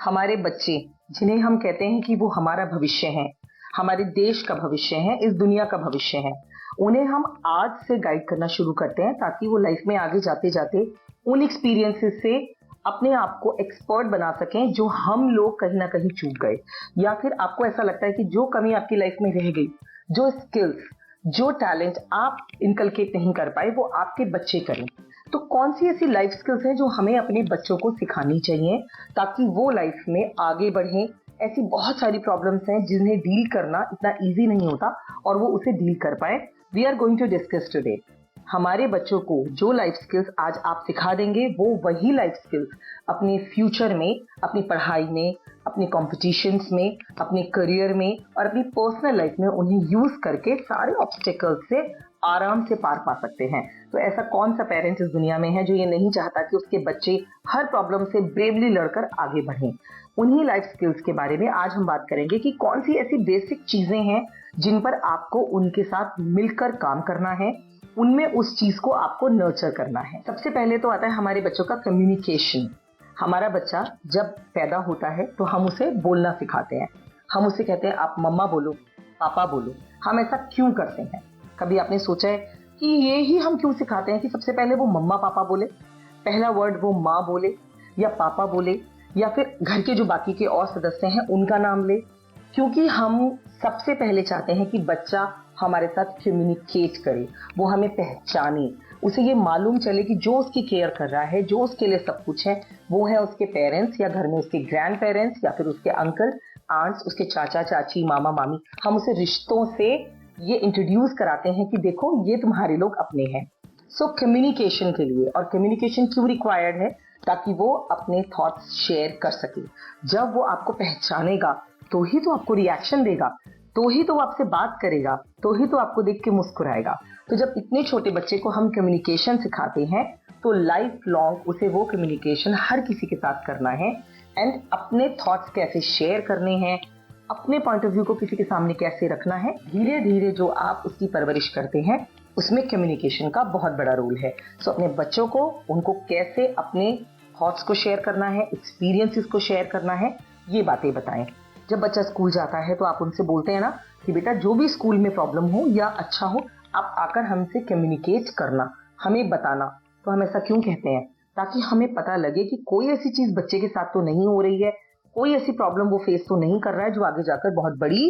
हमारे बच्चे, जिन्हें हम कहते हैं कि वो हमारा भविष्य है, हमारे देश का भविष्य है, इस दुनिया का भविष्य है, उन्हें हम आज से गाइड करना शुरू करते हैं ताकि वो लाइफ में आगे जाते जाते उन एक्सपीरियंसेस से अपने आप को एक्सपर्ट बना सकें जो हम लोग कहीं ना कहीं चूक गए, या फिर आपको ऐसा लगता है कि जो कमी आपकी लाइफ में रह गई, जो स्किल्स, जो टैलेंट आप इनकलकेट नहीं कर पाए, वो आपके बच्चे करें। तो कौन सी ऐसी लाइफ स्किल्स हैं जो हमें अपने बच्चों को सिखानी चाहिए ताकि वो लाइफ में आगे बढ़ें। ऐसी बहुत सारी प्रॉब्लम्स हैं जिन्हें डील करना इतना इजी नहीं होता और वो उसे डील कर पाए। We are going to discuss today. हमारे बच्चों को जो लाइफ स्किल्स आज आप सिखा देंगे वो वही लाइफ स्किल्स अपने फ्यूचर में, अपनी पढ़ाई में, अपने कॉम्पिटिशन्स में, अपने करियर में और अपनी पर्सनल लाइफ में उन्हें यूज करके सारे ऑब्स्टेकल्स से आराम से पार पा सकते हैं। तो ऐसा कौन सा पेरेंट इस दुनिया में है जो ये नहीं चाहता कि उसके बच्चे हर प्रॉब्लम से ब्रेवली लड़कर आगे बढ़ें। उन्हीं लाइफ स्किल्स के बारे में आज हम बात करेंगे कि कौन सी ऐसी बेसिक चीजें हैं जिन पर आपको उनके साथ मिलकर काम करना है, उनमें उस चीज को आपको नर्चर करना है। सबसे पहले तो आता है हमारे बच्चों का कम्युनिकेशन। हमारा बच्चा जब पैदा होता है तो हम उसे बोलना सिखाते हैं। हम उसे कहते हैं आप मम्मा बोलो, पापा बोलो। हम ऐसा क्यों करते हैं? कभी आपने सोचा है कि ये ही हम क्यों सिखाते हैं कि सबसे पहले वो मम्मा पापा बोले, पहला वर्ड वो माँ बोले या पापा बोले, या फिर घर के जो बाकी के और सदस्य हैं उनका नाम ले? क्योंकि हम सबसे पहले चाहते हैं कि बच्चा हमारे साथ कम्युनिकेट करे, वो हमें पहचाने, उसे ये मालूम चले कि जो उसकी केयर कर रहा है, जो उसके लिए सब कुछ है, वो है उसके पेरेंट्स या घर में उसके ग्रैंड पेरेंट्स या फिर उसके अंकल आंट्स, उसके चाचा चाची, मामा मामी। हम उसे रिश्तों से ये इंट्रोड्यूस कराते हैं कि देखो ये तुम्हारे लोग अपने हैं। सो कम्युनिकेशन के लिए, और कम्युनिकेशन क्यों रिक्वायर्ड है? ताकि वो अपने थॉट्स शेयर कर सके। जब वो आपको पहचानेगा तो ही तो आपको रिएक्शन देगा, तो ही तो वो आपसे बात करेगा, तो ही तो आपको देख के मुस्कुराएगा। तो जब इतने छोटे बच्चे को हम कम्युनिकेशन सिखाते हैं तो लाइफ लॉन्ग उसे वो कम्युनिकेशन हर किसी के साथ करना है, एंड अपने थॉट्स कैसे शेयर करने हैं, अपने पॉइंट ऑफ व्यू को किसी के सामने कैसे रखना है, धीरे धीरे जो आप उसकी परवरिश करते हैं उसमें कम्युनिकेशन का बहुत बड़ा रोल है। सो अपने बच्चों को, उनको कैसे अपने थॉट्स को शेयर करना है, एक्सपीरियंसेस को शेयर करना है, ये बातें बताएं। जब बच्चा स्कूल जाता है तो आप उनसे बोलते हैं ना कि बेटा जो भी स्कूल में प्रॉब्लम हो या अच्छा हो, आप आकर हमसे कम्युनिकेट करना, हमें बताना। तो हम ऐसा क्यों कहते हैं? ताकि हमें पता लगे कि कोई ऐसी चीज बच्चे के साथ तो नहीं हो रही है, कोई ऐसी प्रॉब्लम वो फेस तो नहीं कर रहा है जो आगे जाकर बहुत बड़ी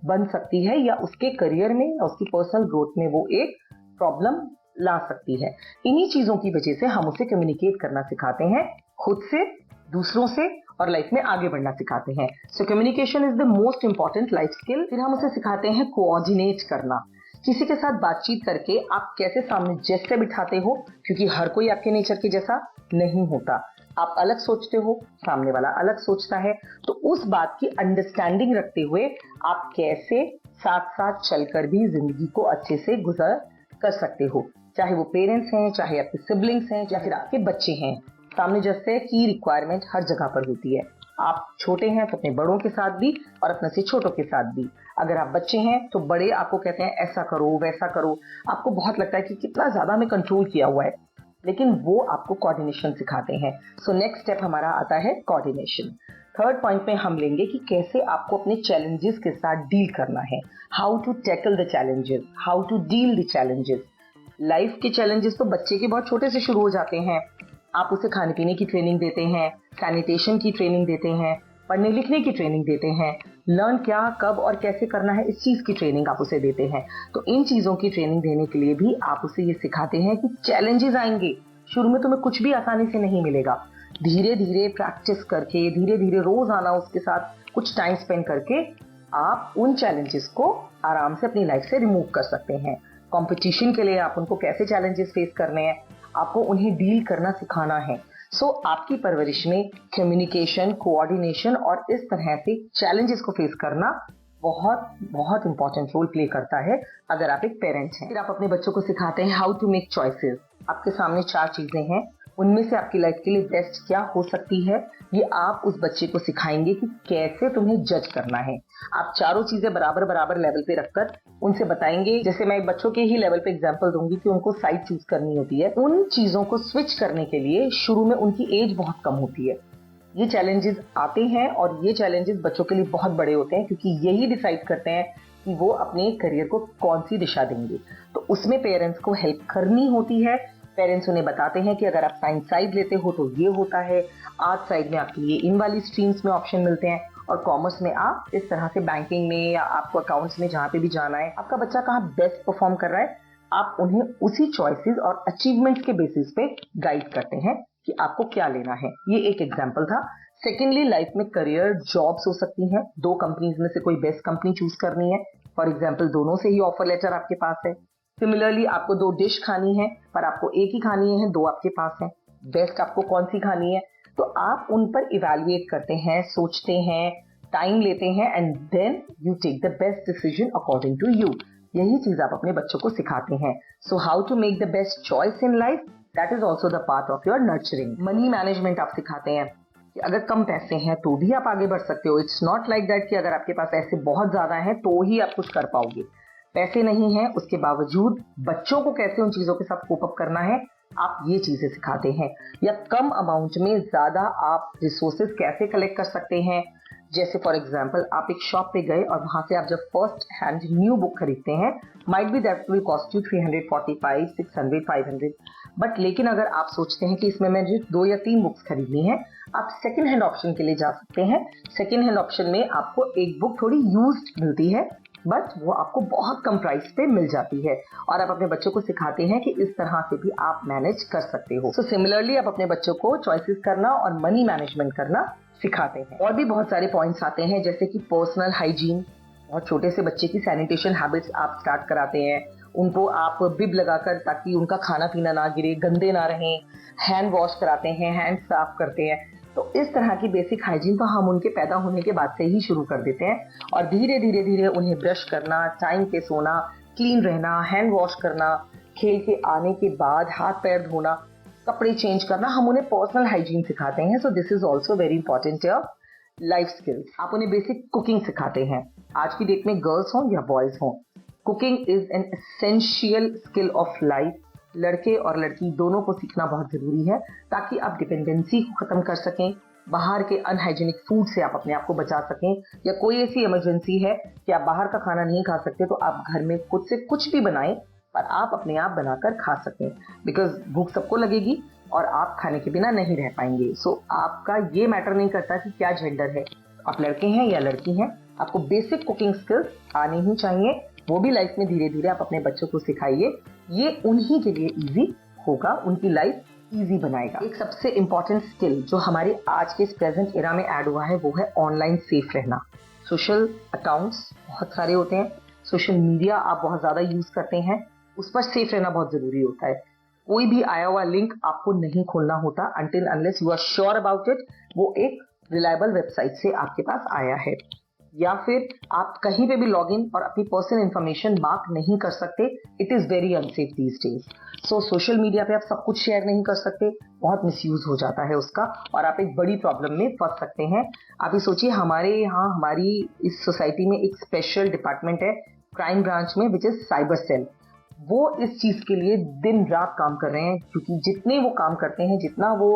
बन सकती है या उसके करियर में या उसकी पर्सनल ग्रोथ में वो एक प्रॉब्लम ला सकती है। इन्हीं चीजों की वजह से हम उसे कम्युनिकेट करना सिखाते हैं, खुद से, दूसरों से, और लाइफ में आगे बढ़ना सिखाते हैं। So communication is the most important life skill. फिर हम उसे सिखाते हैं कोऑर्डिनेट करना। किसी के साथ बातचीत करके आप कैसे सामने जैसे बिठाते हो, क्योंकि हर कोई आपके नेचर के जैसा नहीं होता। आप अलग सोचते हो, सामने वाला अलग सोचता है, तो उस बात की अंडरस्टैंडिंग रखते हुए आप कैसे साथ साथ चलकर भी जिंदगी को अच्छे से गुजर कर सकते हो। चाहे वो पेरेंट्स हैं, चाहे आपके सिबलिंग्स हैं, या फिर आपके बच्चे हैं। सामने जैसे की रिक्वायरमेंट हर जगह पर होती है। आप छोटे हैं तो अपने बड़ों के साथ भी और अपने से छोटों के साथ भी। अगर आप बच्चे हैं तो बड़े आपको कहते हैं ऐसा करो वैसा करो, आपको बहुत लगता है कि कितना ज्यादा में कंट्रोल किया हुआ है, लेकिन वो आपको कोऑर्डिनेशन सिखाते हैं। सो नेक्स्ट स्टेप हमारा आता है कोऑर्डिनेशन। थर्ड पॉइंट में हम लेंगे कि कैसे आपको अपने चैलेंजेस के साथ डील करना है, how to tackle the challenges, how to deal the challenges. Life के चैलेंजेस तो बच्चे के बहुत छोटे से शुरू हो जाते हैं। आप उसे खाने पीने की ट्रेनिंग देते हैं, सैनिटेशन की ट्रेनिंग देते हैं, पढ़ने लिखने की ट्रेनिंग देते हैं, लर्न क्या, कब और कैसे करना है, इस चीज की ट्रेनिंग आप उसे देते हैं। तो इन चीजों की ट्रेनिंग देने के लिए भी आप उसे ये सिखाते हैं कि चैलेंजेस आएंगे, शुरू में तुम्हें कुछ भी आसानी से नहीं मिलेगा। धीरे धीरे प्रैक्टिस करके, धीरे धीरे रोजाना उसके साथ कुछ टाइम स्पेंड करके आप उन चैलेंजेस को आराम से अपनी लाइफ से रिमूव कर सकते हैं। कंपटीशन के लिए आप उनको कैसे चैलेंजेस फेस करने हैं, आपको उन्हें डील करना सिखाना है। सो आपकी परवरिश में कम्युनिकेशन, कोऑर्डिनेशन और इस तरह से चैलेंजेस को फेस करना बहुत बहुत इंपॉर्टेंट रोल प्ले करता है अगर आप एक पेरेंट हैं। फिर आप अपने बच्चों को सिखाते हैं हाउ टू मेक चॉइसेस। आपके सामने 4 चीजें हैं, उनमें से आपकी लाइफ के लिए बेस्ट क्या हो सकती है, ये आप उस बच्चे को सिखाएंगे कि कैसे तुम्हें जज करना है। आप चारों चीजें बराबर बराबर लेवल पे रखकर उनसे बताएंगे। जैसे मैं बच्चों के ही लेवल पे एग्जांपल दूंगी कि उनको साइड चूज करनी होती है। उन चीजों को स्विच करने के लिए शुरू में उनकी एज बहुत कम होती है, ये चैलेंजेस आते हैं और ये चैलेंजेस बच्चों के लिए बहुत बड़े होते हैं, क्योंकि यही डिसाइड करते हैं कि वो अपने करियर को कौन सी दिशा देंगे। तो उसमें पेरेंट्स को हेल्प करनी होती है। पेरेंट्स उन्हें बताते हैं कि अगर आप साइंस साइड लेते हो तो ये होता है, आर्ट साइड में आपके लिए इन वाली स्ट्रीम्स में ऑप्शन मिलते हैं, और कॉमर्स में आप इस तरह से बैंकिंग में या आपको अकाउंट्स में जहाँ पे भी जाना है, आपका बच्चा कहाँ बेस्ट परफॉर्म कर रहा है, आप उन्हें उसी चॉइसेस और अचीवमेंट्स के बेसिस पे गाइड करते हैं कि आपको क्या लेना है। ये एक एग्जाम्पल था। सेकेंडली, लाइफ में करियर जॉब्स हो सकती हैं। 2 कंपनीज में से कोई बेस्ट कंपनी चूज करनी है। फॉर एग्जाम्पल, दोनों से ही ऑफर लेटर आपके पास है। सिमिलरली, आपको 2 डिश खानी है पर आपको एक ही खानी है, 2 आपके पास है। बेस्ट आपको कौन सी खानी है, तो आप उन पर इवैल्यूएट करते हैं, सोचते हैं, टाइम लेते हैं, and then you take the best decision according to you. यही चीज आप अपने बच्चों को सिखाते हैं। So how to make the best choice in life, that is also the part of your nurturing. Money management आप सिखाते हैं कि अगर कम पैसे हैं तो भी आप आगे बढ़ सकते हो। इट्स नॉट लाइक दैट कि अगर आपके पास पैसे बहुत ज्यादा हैं तो ही आप कुछ कर पाओगे। पैसे नहीं है उसके बावजूद बच्चों को कैसे उन चीजों के साथ कोप अप करना है, आप ये चीजें सिखाते हैं। या कम अमाउंट में ज्यादा आप रिसोर्सेज कैसे कलेक्ट कर सकते हैं। जैसे फॉर एग्जाम्पल, आप एक शॉप पे गए और वहां से आप जब फर्स्ट हैंड न्यू बुक खरीदते हैं, might be that will cost you 345, 600, 500, but लेकिन अगर आप सोचते हैं कि इसमें मुझे 2 या 3 बुक्स खरीदनी है, आप सेकेंड हैंड ऑप्शन के लिए जा सकते हैं। सेकेंड हैंड ऑप्शन में आपको एक बुक थोड़ी यूज्ड मिलती है, बट वो आपको बहुत कम प्राइस पे मिल जाती है, और आप अपने बच्चों को सिखाते हैं कि इस तरह से भी आप मैनेज कर सकते हो। सो सिमिलरली, आप अपने बच्चों को चॉइसेस करना और मनी मैनेजमेंट करना सिखाते हैं। और भी बहुत सारे पॉइंट्स आते हैं, जैसे कि पर्सनल हाइजीन। बहुत छोटे से बच्चे की सैनिटेशन हैबिट्स आप स्टार्ट कराते हैं। उनको आप बिब लगाकर, ताकि उनका खाना पीना ना गिरे, गंदे ना रहें, हैंड वॉश कराते हैं, हैंड साफ करते हैं। तो इस तरह की बेसिक हाइजीन तो हम उनके पैदा होने के बाद से ही शुरू कर देते हैं, और धीरे धीरे धीरे उन्हें ब्रश करना, टाइम पे सोना, क्लीन रहना, हैंड वॉश करना, खेल के आने के बाद हाथ पैर धोना, कपड़े चेंज करना, हम उन्हें पर्सनल हाइजीन सिखाते हैं। So this is also very important life skills. आप उन्हें बेसिक कुकिंग सिखाते हैं। आज की डेट में गर्ल्स हों या बॉयज हों, cooking is an essential skill of life. लड़के और लड़की दोनों को सीखना बहुत जरूरी है, ताकि आप डिपेंडेंसी को खत्म कर सकें, बाहर के अनहाइजीनिक फूड से आप अपने आप को बचा सकें, या कोई ऐसी इमरजेंसी है कि आप बाहर का खाना नहीं खा सकते, तो आप घर में खुद से कुछ भी बनाएं पर आप अपने आप बनाकर खा सकें, बिकॉज भूख सबको लगेगी और आप खाने के बिना नहीं रह पाएंगे। सो आपका ये मैटर नहीं करता कि क्या जेंडर है, आप लड़के हैं या लड़की हैं, आपको बेसिक कुकिंग स्किल्स आनी ही चाहिए। वो भी लाइफ में धीरे धीरे आप अपने बच्चों को सिखाइए, ये उन्हीं के लिए इजी होगा, उनकी लाइफ इजी बनाएगा। एक सबसे इंपॉर्टेंट स्किल जो हमारे आज के इस प्रेजेंट एरा में ऐड हुआ है, वो है ऑनलाइन सेफ रहना। सोशल अकाउंट्स बहुत सारे होते हैं, सोशल मीडिया आप बहुत ज्यादा यूज करते हैं, उस पर सेफ रहना बहुत जरूरी होता है। कोई भी आया हुआ लिंक आपको नहीं खोलना होता until unless you are sure about it, वो एक रिलायबल वेबसाइट से आपके पास आया है। या फिर आप कहीं पे भी लॉग इन और अपनी पर्सनल इंफॉर्मेशन मार्क नहीं कर सकते। It is very unsafe these days. So social media पे आप सब कुछ शेयर नहीं कर सकते, बहुत मिसयूज हो जाता है उसका, और आप एक बड़ी प्रॉब्लम में फंस सकते हैं। आप ये सोचिए, हमारे यहाँ हमारी इस सोसाइटी में एक स्पेशल डिपार्टमेंट है क्राइम ब्रांच में, विच इज साइबर सेल। वो इस चीज के लिए दिन रात काम कर रहे हैं, क्योंकि जितने वो काम करते हैं, जितना वो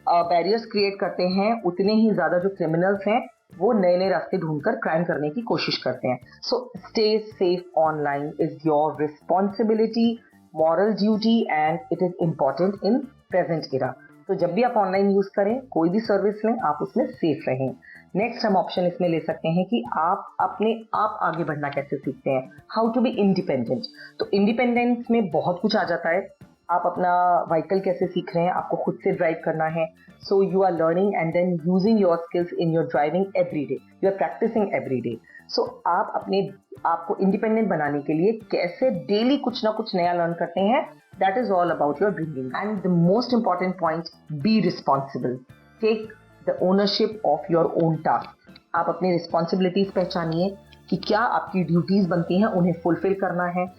बैरियर्स क्रिएट करते हैं, उतने ही ज्यादा जो क्रिमिनल्स हैं वो नए नए रास्ते ढूंढकर क्राइम करने की कोशिश करते हैं। So stay safe online is your responsibility, moral duty, and it is important in present era. तो जब भी आप ऑनलाइन यूज करें, कोई भी सर्विस लें, आप उसमें सेफ रहें। नेक्स्ट हम ऑप्शन इसमें ले सकते हैं कि आप अपने आप आगे बढ़ना कैसे सीखते हैं, हाउ टू बी इंडिपेंडेंट। तो इंडिपेंडेंस में बहुत कुछ आ जाता है। आप अपना व्हीकल कैसे सीख रहे हैं, आपको खुद से ड्राइव करना है। So you are learning and then using your skills in your driving every day, you are practising every day. So आप अपने आपको इंडिपेंडेंट बनाने के लिए कैसे डेली कुछ ना कुछ नया लर्न करते हैं, that is all about your bringing. And the most important point, be responsible, take the ownership of your own task. आप अपनी रिस्पॉन्सिबिलिटीज पहचानिए कि क्या आपकी ड्यूटीज बनती हैं, उन्हें फुलफिल करना है।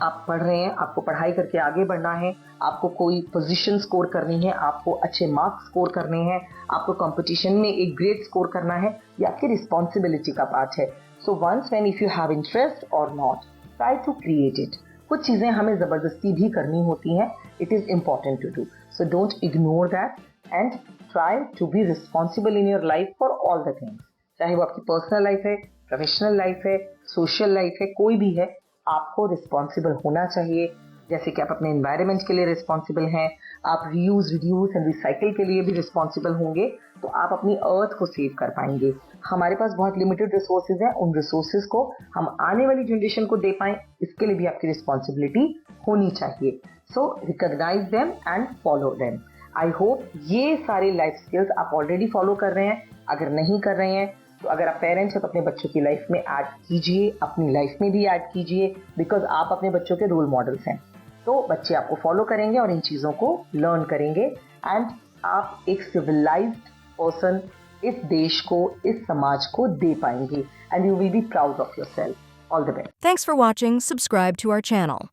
आप पढ़ रहे हैं, आपको पढ़ाई करके आगे बढ़ना है, आपको कोई पोजीशन स्कोर करनी है, आपको अच्छे मार्क्स स्कोर करने हैं, आपको कंपटीशन में एक ग्रेड स्कोर करना है, ये आपकी रिस्पॉन्सिबिलिटी का पार्ट है। So once when if you have interest और not, try to create it. कुछ चीजें हमें जबरदस्ती भी करनी होती हैं, it is important to do, so don't ignore that. And try to be responsible in your life for all the things, चाहे वो आपकी पर्सनल लाइफ है, प्रोफेशनल लाइफ है, सोशल लाइफ है, कोई भी है, आपको रिस्पॉन्सिबल होना चाहिए। जैसे कि आप अपने एनवायरनमेंट के लिए रिस्पॉन्सिबल हैं, आप रीयूज, रिड्यूस एंड रिसाइकिल के लिए भी रिस्पॉन्सिबल होंगे, तो आप अपनी अर्थ को सेव कर पाएंगे। हमारे पास बहुत लिमिटेड रिसोर्सेज हैं, उन रिसोर्सेज को हम आने वाली जनरेशन को दे पाएं, इसके लिए भी आपकी रिस्पॉन्सिबिलिटी होनी चाहिए। So recognise them and follow them. I hope ये सारे लाइफ स्किल्स आप ऑलरेडी फॉलो कर रहे हैं। अगर नहीं कर रहे हैं तो अगर आप पेरेंट्स हैं तो अपने बच्चों की लाइफ में ऐड कीजिए, अपनी लाइफ में भी ऐड कीजिए, बिकॉज आप अपने बच्चों के रोल मॉडल्स हैं। तो बच्चे आपको फॉलो करेंगे और इन चीज़ों को लर्न करेंगे एंड आप एक सिविलाइज्ड पर्सन इस देश को, इस समाज को दे पाएंगे and you will be proud of yourself. All the best. Thanks for watching. Subscribe to our channel.